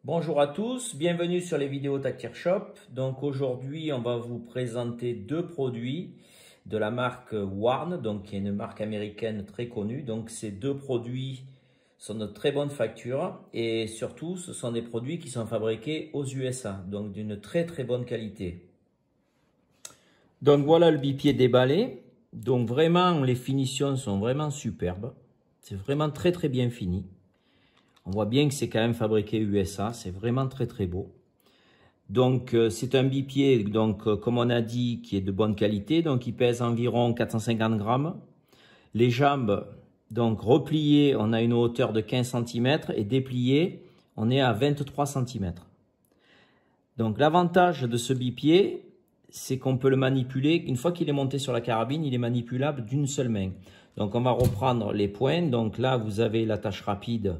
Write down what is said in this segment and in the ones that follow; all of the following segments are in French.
Bonjour à tous, bienvenue sur les vidéos Tactile Shop. Donc aujourd'hui, on va vous présenter deux produits de la marque Warn, donc qui est une marque américaine très connue. Donc ces deux produits sont de très bonne facture et surtout, ce sont des produits qui sont fabriqués aux USA, donc d'une très bonne qualité. Donc voilà le bipied déballé. Donc vraiment, les finitions sont vraiment superbes. C'est vraiment très bien fini. On voit bien que c'est quand même fabriqué USA, c'est vraiment très beau. Donc c'est un bipied, donc comme on a dit, qui est de bonne qualité, donc il pèse environ 450 grammes. Les jambes, donc repliées, on a une hauteur de 15 cm et dépliées, on est à 23 cm. Donc l'avantage de ce bipied, c'est qu'on peut le manipuler, une fois qu'il est monté sur la carabine, il est manipulable d'une seule main. Donc on va reprendre les points, donc là vous avez l'attache rapide.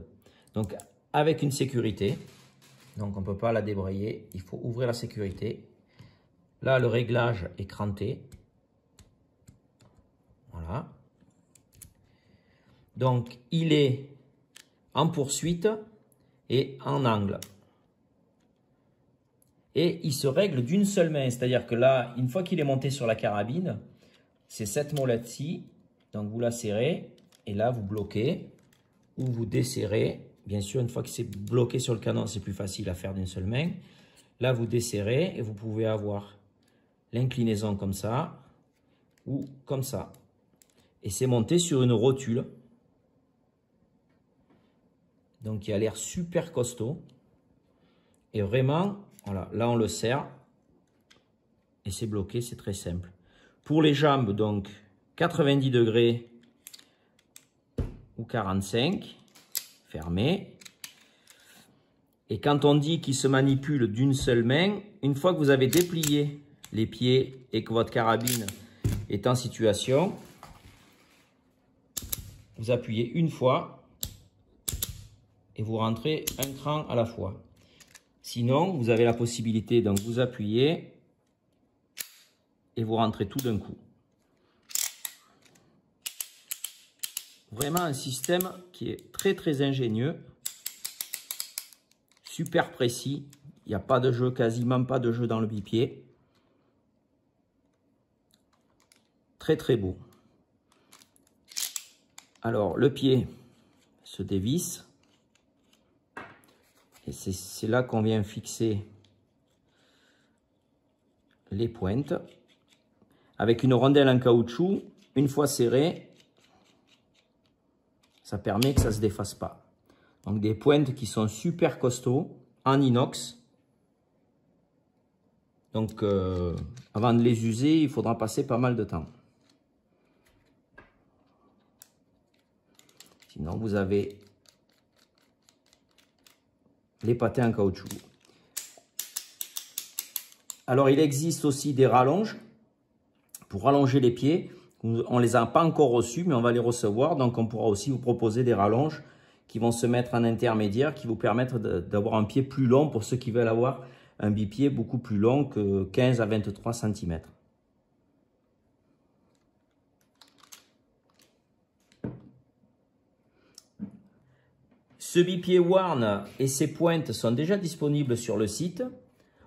Donc avec une sécurité, donc on ne peut pas la débrayer, il faut ouvrir la sécurité. Là le réglage est cranté, voilà. Donc il est en poursuite et en angle. Et il se règle d'une seule main, c'est-à-dire que là, une fois qu'il est monté sur la carabine, c'est cette molette-ci, donc vous la serrez et là vous bloquez ou vous desserrez. Bien sûr, une fois que c'est bloqué sur le canon, c'est plus facile à faire d'une seule main. Là, vous desserrez et vous pouvez avoir l'inclinaison comme ça ou comme ça. Et c'est monté sur une rotule. Donc, il a l'air super costaud. Et vraiment, voilà, là, on le serre. Et c'est bloqué, c'est très simple. Pour les jambes, donc, 90 degrés ou 45. Fermé. Et quand on dit qu'il se manipule d'une seule main, une fois que vous avez déplié les pieds et que votre carabine est en situation, vous appuyez une fois et vous rentrez un cran à la fois. Sinon, vous avez la possibilité, donc vous appuyez et vous rentrez tout d'un coup. Vraiment un système qui est très ingénieux, super précis. Il n'y a pas de jeu, quasiment pas de jeu dans le bipied. Très beau. Alors le pied se dévisse et c'est là qu'on vient fixer les pointes avec une rondelle en caoutchouc. Une fois serrée, ça permet que ça ne se défasse pas. Donc des pointes qui sont super costauds en inox. Donc avant de les user, il faudra passer pas mal de temps. Sinon vous avez les patins en caoutchouc. Alors il existe aussi des rallonges pour rallonger les pieds. On ne les a pas encore reçus, mais on va les recevoir. Donc on pourra aussi vous proposer des rallonges qui vont se mettre en intermédiaire, qui vous permettent d'avoir un pied plus long pour ceux qui veulent avoir un bipied beaucoup plus long que 15 à 23 cm. Ce bipied Warn et ses pointes sont déjà disponibles sur le site.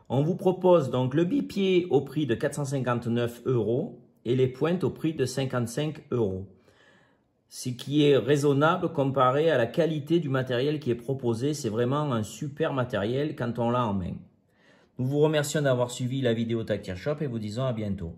On vous propose donc le bipied au prix de 459 € et les pointes au prix de 55 €. Ce qui est raisonnable comparé à la qualité du matériel qui est proposé. C'est vraiment un super matériel quand on l'a en main. Nous vous remercions d'avoir suivi la vidéo Tactile Shop et vous disons à bientôt.